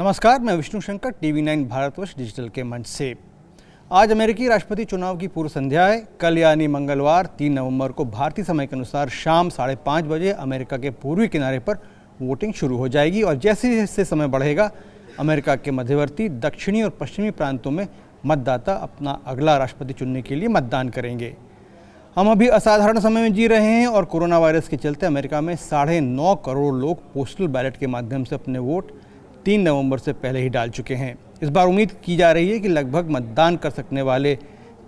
नमस्कार, मैं Vishnu Shankar, TV9 Bharatvarsh digital के मंच से। आज अमेरिकी राष्ट्रपति चुनाव की पूर्व संध्या है। कल यानी मंगलवार 3 नवंबर को भारतीय समय के अनुसार शाम 5:30 बजे अमेरिका के पूर्वी किनारे पर वोटिंग शुरू हो जाएगी और जैसे जैसे समय बढ़ेगा अमेरिका के मध्यवर्ती, दक्षिणी और पश्चिमी प्रांतों में मतदाता अपना अगला राष्ट्रपति चुनने के लिए मतदान करेंगे। हम अभी असाधारण समय में जी रहे हैं और कोरोना वायरस के चलते अमेरिका में 9.5 करोड़ लोग पोस्टल बैलेट के माध्यम से अपने वोट 3 नवंबर से पहले ही डाल चुके हैं। इस बार उम्मीद की जा रही है कि लगभग मतदान कर सकने वाले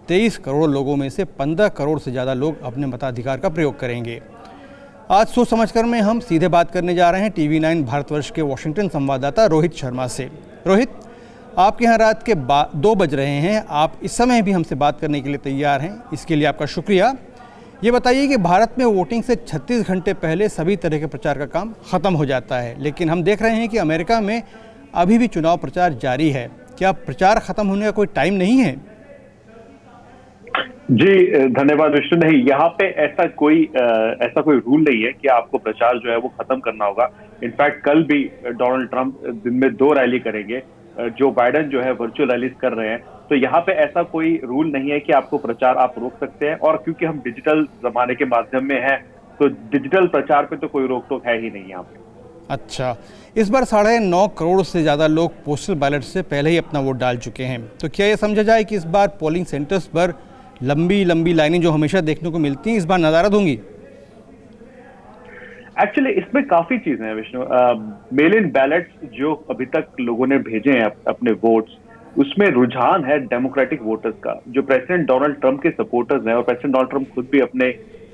23 करोड़ लोगों में से 15 करोड़ से ज़्यादा लोग अपने मताधिकार का प्रयोग करेंगे। आज सोच समझकर में हम सीधे बात करने जा रहे हैं TV9 भारतवर्ष के वॉशिंगटन संवाददाता रोहित शर्मा से। रोहित, आपके यहाँ रात के 2 बज रहे हैं, आप इस समय भी हमसे बात करने के लिए तैयार हैं, इसके लिए आपका शुक्रिया। ये बताइए कि भारत में वोटिंग से 36 घंटे पहले सभी तरह के प्रचार का काम ख़त्म हो जाता है, लेकिन हम देख रहे हैं कि अमेरिका में अभी भी चुनाव प्रचार जारी है। क्या प्रचार ख़त्म होने का कोई टाइम नहीं है? जी धन्यवाद विष्णु। नहीं, यहाँ पे ऐसा कोई रूल नहीं है कि आपको प्रचार जो है वो खत्म करना होगा। इनफैक्ट कल भी डोनाल्ड ट्रंप दिन में 2 रैली करेंगे, जो बाइडेन जो है वर्चुअल रैलीज कर रहे हैं। तो यहाँ पे ऐसा कोई रूल नहीं है कि आपको प्रचार आप रोक सकते हैं, और क्योंकि हम डिजिटल जमाने के माध्यम में हैं तो डिजिटल प्रचार पे तो कोई रोक टोक है ही नहीं यहाँ पे। अच्छा, इस बार 9.5 करोड़ से ज़्यादा लोग पोस्टल बैलेट से पहले ही अपना वोट डाल चुके हैं, तो क्या ये समझा जाए कि इस बार पोलिंग सेंटर्स पर लंबी लंबी लाइनें जो हमेशा देखने को मिलती हैं इस बार नदारद होंगी? एक्चुअली इसमें काफी चीजें हैं विष्णु। मेल इन बैलेट्स जो अभी तक लोगों ने भेजे हैं अपने वोट्स, उसमें रुझान है डेमोक्रेटिक वोटर्स का, जो प्रेसिडेंट डोनाल्ड ट्रंप के सपोर्टर्स हैं। और प्रेसिडेंट डोनाल्ड ट्रंप खुद भी अपने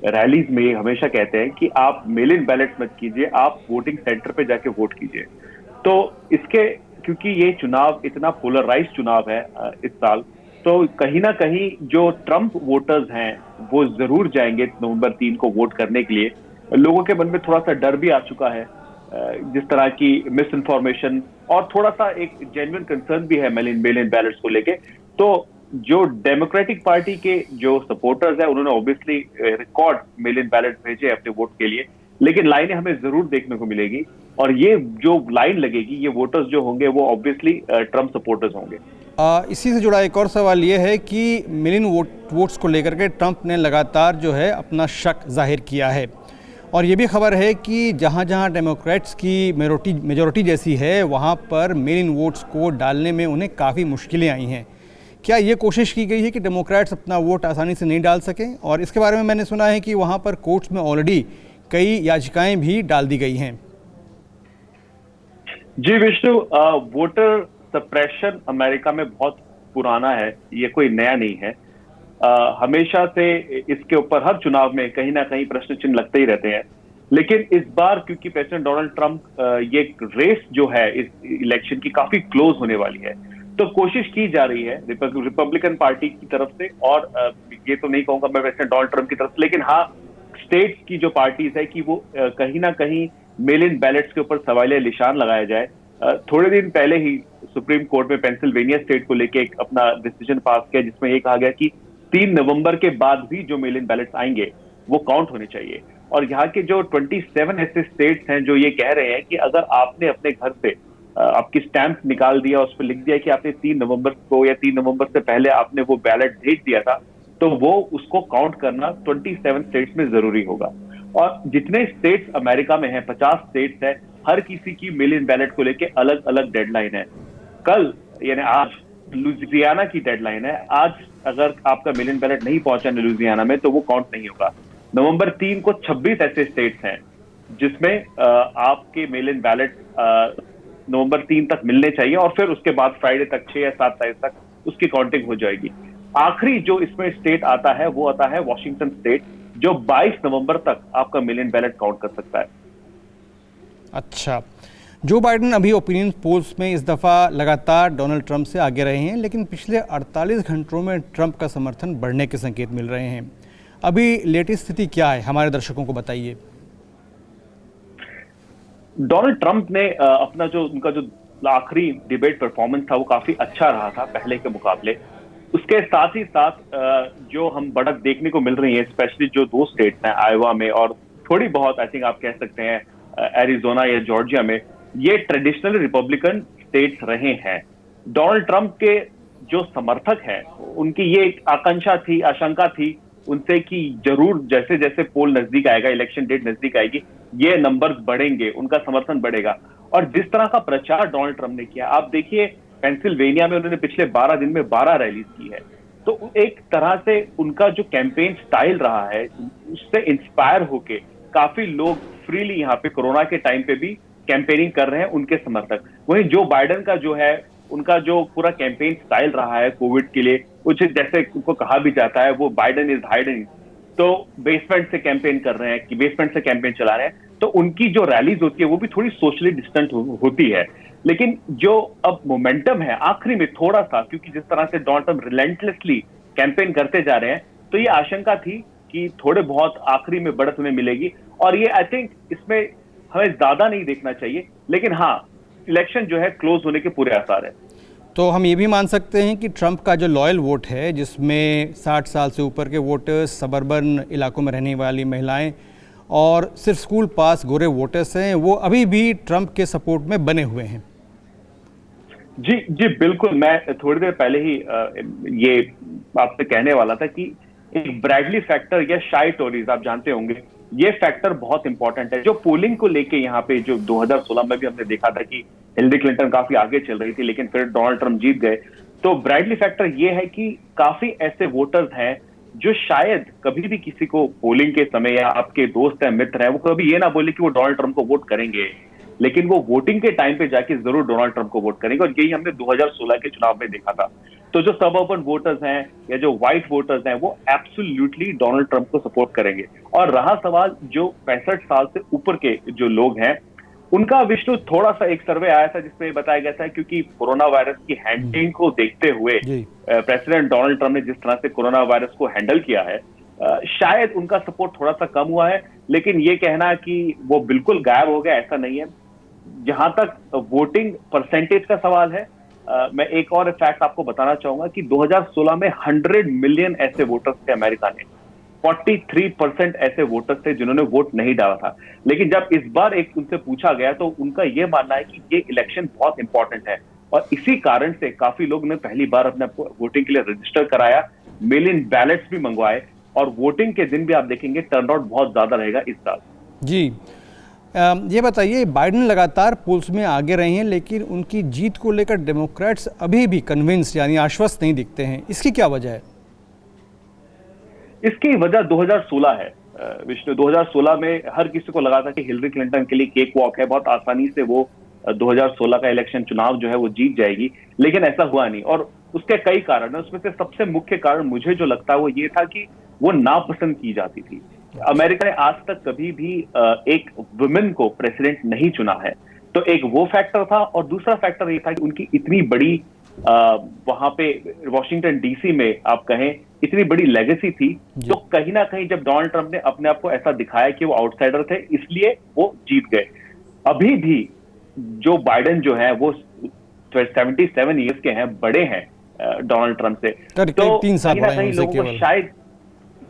रैलीज में हमेशा कहते हैं कि आप मेल इन बैलेट मत कीजिए, आप वोटिंग सेंटर पे जाके वोट कीजिए। तो इसके क्योंकि ये चुनाव इतना पोलराइज चुनाव है इस साल, तो कहीं ना कहीं जो ट्रंप वोटर्स हैं वो जरूर जाएंगे नवंबर 3 को वोट करने के लिए। लोगों के मन में थोड़ा सा डर भी आ चुका है, जिस तरह की मिस इन्फॉर्मेशन, और थोड़ा सा एक जेन्युइन कंसर्न भी है मेल इन बैलेट्स को लेके। तो जो डेमोक्रेटिक पार्टी के जो सपोर्टर्स हैं उन्होंने ऑब्वियसली रिकॉर्ड मेल इन बैलेट भेजे अपने वोट के लिए, लेकिन लाइनें हमें जरूर देखने को मिलेगी। और ये जो लाइन लगेगी, ये वोटर्स जो होंगे वो ऑब्वियसली ट्रंप सपोर्टर्स होंगे। इसी से जुड़ा एक और सवाल ये है कि मेल इन वोट्स को लेकर के ट्रंप ने लगातार जो है अपना शक जाहिर किया है, और ये भी खबर है कि जहाँ जहाँ डेमोक्रेट्स की मेजॉरिटी जैसी है वहाँ पर मेल इन वोट्स को डालने में उन्हें काफ़ी मुश्किलें आई हैं। क्या ये कोशिश की गई है कि डेमोक्रेट्स अपना वोट आसानी से नहीं डाल सकें? और इसके बारे में मैंने सुना है कि वहाँ पर कोर्ट्स में ऑलरेडी कई याचिकाएं भी डाल दी गई हैं। Ji Vishnu, voter suppression America में बहुत पुराना है, ये कोई नया नहीं है। हमेशा से इसके ऊपर हर चुनाव में कहीं ना कहीं प्रश्न चिन्ह लगते ही रहते हैं। लेकिन इस बार क्योंकि प्रेसिडेंट डोनाल्ड ट्रंप, ये रेस जो है इस इलेक्शन की काफी क्लोज होने वाली है, तो कोशिश की जा रही है रिपब्लिकन पार्टी की तरफ से, और ये तो नहीं कहूंगा मैं प्रेसिडेंट डोनाल्ड ट्रंप की तरफ से, लेकिन हाँ स्टेट्स की जो पार्टीज है कि वो कहीं ना कहीं मेल इन बैलेट्स के ऊपर सवालिया निशान लगाया जाए। थोड़े दिन पहले ही सुप्रीम कोर्ट में पेंसिल्वेनिया स्टेट को लेके एक अपना डिसीजन पास किया, जिसमें ये कहा गया कि 3 नवंबर के बाद भी जो मेल इन बैलेट्स आएंगे वो काउंट होने चाहिए। और यहाँ के जो 27 ऐसे स्टेट्स हैं जो ये कह रहे हैं कि अगर आपने अपने घर से आपकी स्टैंप निकाल दिया, उस पर लिख दिया कि आपने 3 नवंबर को या 3 नवंबर से पहले आपने वो बैलेट भेज दिया था, तो वो उसको काउंट करना 27 स्टेट्स में जरूरी होगा। और जितने स्टेट्स अमेरिका में हैं, 50 स्टेट्स हैं, हर किसी की मेल इन बैलेट को लेके अलग अलग डेडलाइन है। कल यानी आज लुजियाना की डेडलाइन है। आज अगर आपका मेल इन बैलेट नहीं पहुंचा लुजियाना में तो वो काउंट नहीं होगा। नवंबर 3 को 26 ऐसे स्टेट्स हैं जिसमें आपके मेल इन बैलेट नवंबर 3 तक मिलने चाहिए, और फिर उसके बाद फ्राइडे तक 6 या 7 तारीख तक उसकी काउंटिंग हो जाएगी। आखिरी जो इसमें स्टेट आता है वो आता है वॉशिंगटन स्टेट, जो 22 नवंबर तक आपका मेल इन बैलेट काउंट कर सकता है। अच्छा, जो बाइडेन अभी ओपिनियन पोल्स में इस दफ़ा लगातार डोनाल्ड ट्रंप से आगे रहे हैं, लेकिन पिछले 48 घंटों में ट्रंप का समर्थन बढ़ने के संकेत मिल रहे हैं। अभी लेटेस्ट स्थिति क्या है, हमारे दर्शकों को बताइए। डोनाल्ड ट्रंप ने अपना जो उनका जो आखिरी डिबेट परफॉर्मेंस था वो काफी अच्छा रहा था पहले के मुकाबले। उसके साथ ही साथ जो हम बढ़त देखने को मिल रही है, स्पेशली जो 2 स्टेट्स हैं आयोवा में, और थोड़ी बहुत आई थिंक आप कह सकते हैं एरिजोना या जॉर्जिया में, ये ट्रेडिशनल रिपब्लिकन स्टेट्स रहे हैं। डोनाल्ड ट्रंप के जो समर्थक हैं, उनकी ये एक आशंका थी उनसे कि जरूर जैसे जैसे पोल नजदीक आएगा, इलेक्शन डेट नजदीक आएगी, ये नंबर्स बढ़ेंगे, उनका समर्थन बढ़ेगा। और जिस तरह का प्रचार डोनाल्ड ट्रंप ने किया, आप देखिए पेंसिल्वेनिया में उन्होंने पिछले 12 दिन में 12 रैलीज की है। तो एक तरह से उनका जो कैंपेन स्टाइल रहा है, उससे इंस्पायर होके काफी लोग फ्रीली यहाँ पे कोरोना के टाइम पे भी कैंपेनिंग कर रहे हैं, उनके समर्थक। वहीं जो बाइडेन का जो है, उनका जो पूरा कैंपेन स्टाइल रहा है कोविड के लिए, कुछ जैसे उनको कहा भी जाता है वो बाइडेन इज हाइडिंग, तो बेसमेंट से कैंपेन कर रहे हैं, कि बेसमेंट से कैंपेन चला रहे हैं। तो उनकी जो रैलीज होती है वो भी थोड़ी सोशली डिस्टेंट होती है। लेकिन जो अब मोमेंटम है आखिरी में थोड़ा सा, क्योंकि जिस तरह से डोनाल्ड ट्रंप रिलेंटलेसली कैंपेन करते जा रहे हैं, तो ये आशंका थी कि थोड़े बहुत आखिरी में बढ़त हमें मिलेगी। और ये आई थिंक इसमें हमें ज्यादा नहीं देखना चाहिए, लेकिन हाँ, इलेक्शन जो है क्लोज होने के पूरे आसार है। तो हम ये भी मान सकते हैं कि ट्रंप का जो लॉयल वोट है, जिसमें 60 साल से ऊपर के वोटर्स, सबर्बन इलाकों में रहने वाली महिलाएं और सिर्फ स्कूल पास गोरे वोटर्स हैं, वो अभी भी ट्रंप के सपोर्ट में बने हुए हैं। जी जी बिल्कुल, मैं थोड़ी देर पहले ही ये आपसे कहने वाला था कि एक ब्रैडली फैक्टर या शाई टोरीज, आप जानते होंगे, ये फैक्टर बहुत इंपॉर्टेंट है। जो पोलिंग को लेके यहाँ पे जो 2016 में भी हमने देखा था कि हिलरी क्लिंटन काफी आगे चल रही थी, लेकिन फिर डोनाल्ड ट्रंप जीत गए। तो ब्रैडली फैक्टर ये है कि काफी ऐसे वोटर्स हैं जो शायद कभी भी किसी को पोलिंग के समय, या आपके दोस्त हैं, मित्र हैं, वो कभी ये ना बोले कि वो डोनाल्ड ट्रंप को वोट करेंगे, लेकिन वो वोटिंग के टाइम पे जाके जरूर डोनाल्ड ट्रंप को वोट करेंगे। और यही हमने 2016 के चुनाव में देखा था। तो जो सबअर्बन वोटर्स हैं या जो व्हाइट वोटर्स हैं, वो एब्सोल्युटली डोनाल्ड ट्रंप को सपोर्ट करेंगे। और रहा सवाल जो 65 साल से ऊपर के जो लोग हैं, उनका विष्णु थोड़ा सा एक सर्वे आया था जिसमें बताया गया था, क्योंकि कोरोना वायरस की हैंडलिंग को देखते हुए प्रेसिडेंट डोनाल्ड ट्रंप ने जिस तरह से कोरोना वायरस को हैंडल किया है, शायद उनका सपोर्ट थोड़ा सा कम हुआ है। लेकिन ये कहना कि वो बिल्कुल गायब हो गया, ऐसा नहीं है। जहां तक वोटिंग परसेंटेज का सवाल है, मैं एक और फैक्ट आपको बताना चाहूंगा कि 2016 में 100 मिलियन ऐसे वोटर्स थे अमेरिका में। 43% ऐसे वोटर्स थे जिन्होंने वोट नहीं डाला था। लेकिन जब इस बार एक उनसे पूछा गया, तो उनका यह मानना है कि ये इलेक्शन बहुत इंपॉर्टेंट है, और इसी कारण से काफी लोग ने पहली बार अपने वोटिंग के लिए रजिस्टर कराया, मेल इन बैलेट्स भी मंगवाए, और वोटिंग के दिन भी आप देखेंगे टर्नआउट बहुत ज्यादा रहेगा इस साल। जी, ये बताइए, बाइडेन लगातार पोल्स में आगे रहे हैं, लेकिन उनकी जीत को लेकर डेमोक्रेट्स अभी भी कन्विंस यानी आश्वस्त नहीं दिखते हैं। इसकी क्या वजह है? इसकी वजह 2016 है विष्णु। 2016 में हर किसी को लगा था कि हिलरी क्लिंटन के लिए केक वॉक है, बहुत आसानी से वो 2016 का इलेक्शन चुनाव जो है वो जीत जाएगी, लेकिन ऐसा हुआ नहीं। और उसके कई कारण है, उसमें से सबसे मुख्य कारण मुझे जो लगता है वो ये था कि वो नापसंद की जाती थी। अमेरिका ने आज तक कभी भी एक वुमेन को प्रेसिडेंट नहीं चुना है, तो एक वो फैक्टर था। और दूसरा फैक्टर ये था कि उनकी इतनी बड़ी वहां पे वॉशिंगटन डीसी में आप कहें इतनी बड़ी लेगेसी थी, तो कहीं ना कहीं जब डोनाल्ड ट्रंप ने अपने आप को ऐसा दिखाया कि वो आउटसाइडर थे, इसलिए वो जीत गए। अभी भी जो बाइडेन जो है वो 77 ईयर्स के हैं, बड़े हैं डोनाल्ड ट्रंप से, तो 3 साल कहीं ना कहीं लोगों को शायद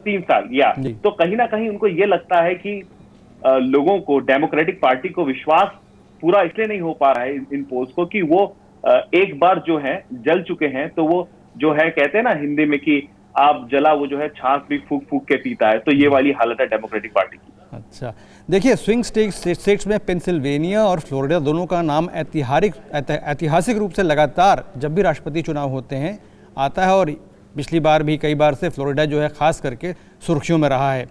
3 साल या तो कहीं ना कहीं उनको ये लगता है कि लोगों को, डेमोक्रेटिक पार्टी को विश्वास पूरा इसलिए नहीं हो पा रहा है इन पोल्स को कि वो एक बार जो है जल चुके हैं, तो वो जो है कहते हैं ना हिंदी में कि आप जला वो जो है छाछ भी फूक फूक के पीता है, तो ये वाली हालत है डेमोक्रेटिक पार्टी की। अच्छा, देखिए, स्विंग स्टेट्स में पेंसिल्वेनिया और फ्लोरिडा दोनों का नाम ऐतिहासिक रूप से लगातार जब भी राष्ट्रपति चुनाव होते हैं आता है, और पिछली बार भी कई बार से फ्लोरिडा जो है खास करके सुर्खियों में रहा है।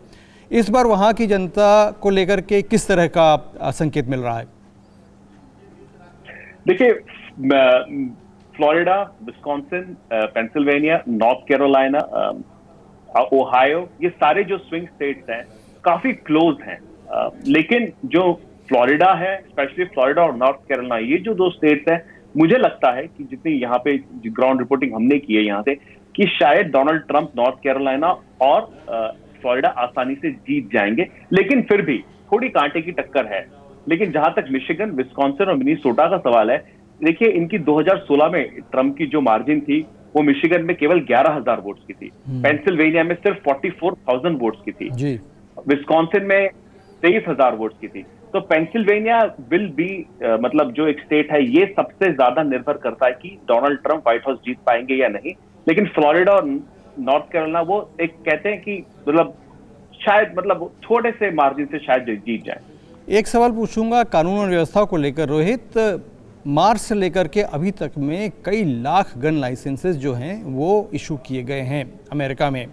इस बार वहाँ की जनता को लेकर के किस तरह का संकेत मिल रहा है? देखिए, Florida, Wisconsin, Pennsylvania, north Carolina, Ohio, ये सारे जो स्विंग स्टेट्स हैं काफी क्लोज हैं। लेकिन जो फ्लोरिडा है, स्पेशली फ्लोरिडा और नॉर्थ कैरोलिना, ये जो 2 स्टेट्स हैं, मुझे लगता है कि जितनी यहाँ पे ग्राउंड रिपोर्टिंग हमने की है यहाँ से, कि शायद डोनाल्ड ट्रंप नॉर्थ कैरोलिना और फ्लोरिडा आसानी से जीत जाएंगे। लेकिन फिर भी थोड़ी कांटे की टक्कर है। लेकिन जहां तक मिशिगन, विस्कॉन्सिन और मिनीसोटा का सवाल है, देखिए इनकी 2016 में ट्रंप की जो मार्जिन थी वो मिशिगन में केवल 11,000 वोट्स की थी, पेंसिल्वेनिया में सिर्फ 44,000 वोट्स की थी, विस्कॉन्सिन में 23,000 वोट्स की थी। तो पेंसिल्वेनिया विल बी मतलब जो एक स्टेट है, ये सबसे ज्यादा निर्भर करता है कि डोनाल्ड ट्रंप व्हाइट हाउस जीत पाएंगे या नहीं। लेकिन फ्लोरिडा और नॉर्थ कैरोलिना वो एक कहते हैं कि मतलब शायद मतलब थोड़े से मार्जिन से शायद जीत जाए। एक सवाल पूछूंगा कानून और व्यवस्था को लेकर रोहित। मार्च से लेकर के अभी तक में कई लाख गन लाइसेंसेस जो हैं वो इशू किए गए हैं अमेरिका में,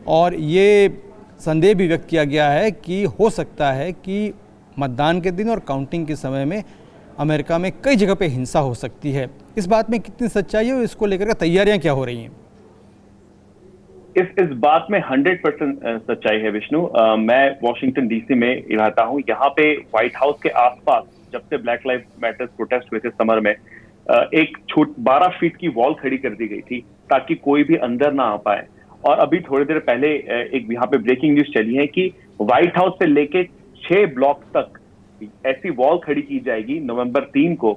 और ये संदेह भी व्यक्त किया गया है कि हो सकता है कि मतदान के दिन और काउंटिंग के समय में अमेरिका में कई जगह पे हिंसा हो सकती है। इस बात में कितनी सच्चाई है और इसको लेकर के तैयारियां क्या हो रही हैं? इस बात में 100% सच्चाई है विष्णु। मैं वॉशिंगटन डीसी में रहता हूं। यहाँ पे व्हाइट हाउस के आसपास जब से ब्लैक लाइव मैटर्स प्रोटेस्ट हुए थे समर में, एक 12 फीट की वॉल खड़ी कर दी गई थी ताकि कोई भी अंदर ना आ पाए। और अभी थोड़ी देर पहले एक यहाँ पे ब्रेकिंग न्यूज चली है कि व्हाइट हाउस से लेके 6 ब्लॉक तक ऐसी वॉल खड़ी की जाएगी नवंबर 3 को,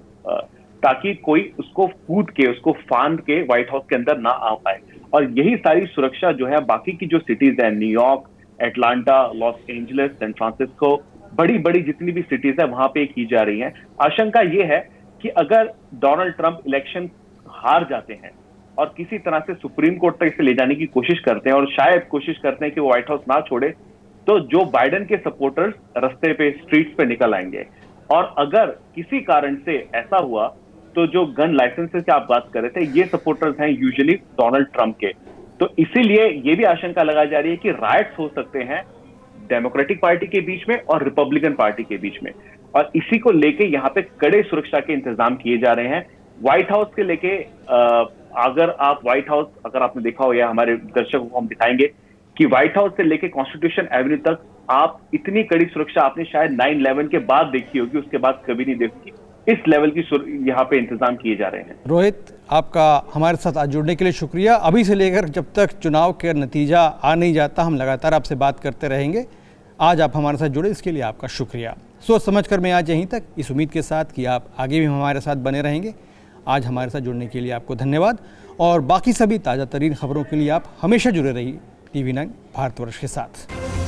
ताकि कोई उसको कूद के, उसको फांद के व्हाइट हाउस के अंदर ना आ पाए। और यही सारी सुरक्षा जो है बाकी की जो सिटीज है, New York, Atlanta, Los Angeles, San Francisco, बड़ी बड़ी जितनी भी सिटीज है वहां पे की जा रही है। आशंका ये है कि अगर डोनाल्ड ट्रंप इलेक्शन हार जाते हैं और किसी तरह से सुप्रीम कोर्ट तक इसे ले जाने की कोशिश करते हैं और शायद कोशिश करते हैं कि वो व्हाइट हाउस ना छोड़े, तो जो बाइडेन के सपोर्टर्स रास्ते पे, स्ट्रीट्स पे निकल आएंगे। और अगर किसी कारण से ऐसा हुआ तो जो गन लाइसेंसेस की आप बात कर रहे थे, ये सपोर्टर्स हैं यूजुअली डोनाल्ड ट्रंप के। तो इसीलिए ये भी आशंका लगाई जा रही है कि राइट्स हो सकते हैं डेमोक्रेटिक पार्टी के बीच में और रिपब्लिकन पार्टी के बीच में। और इसी को लेके यहाँ पे कड़े सुरक्षा के इंतजाम किए जा रहे हैं। व्हाइट हाउस के लेके अगर आप व्हाइट हाउस, अगर आपने देखा हो या हमारे दर्शकों को हम दिखाएंगे कि व्हाइट हाउस से लेके कॉन्स्टिट्यूशन एवेन्यू तक आप इतनी कड़ी सुरक्षा आपने शायद 9/11 के बाद देखी होगी, उसके बाद कभी नहीं देखी। इस लेवल की यहाँ पे इंतजाम किए जा रहे हैं। रोहित, आपका हमारे साथ आज जुड़ने के लिए शुक्रिया। अभी से लेकर जब तक चुनाव का नतीजा आ नहीं जाता हम लगातार आपसे बात करते रहेंगे। आज आप हमारे साथ जुड़े, इसके लिए आपका शुक्रिया। सोच समझ कर मैं आज यहीं तक, इस उम्मीद के साथ कि आप आगे भी हमारे साथ बने रहेंगे। आज हमारे साथ जुड़ने के लिए आपको धन्यवाद, और बाकी सभी ताज़ा तरीन खबरों के लिए आप हमेशा जुड़े रहिए TV9 भारतवर्ष के साथ।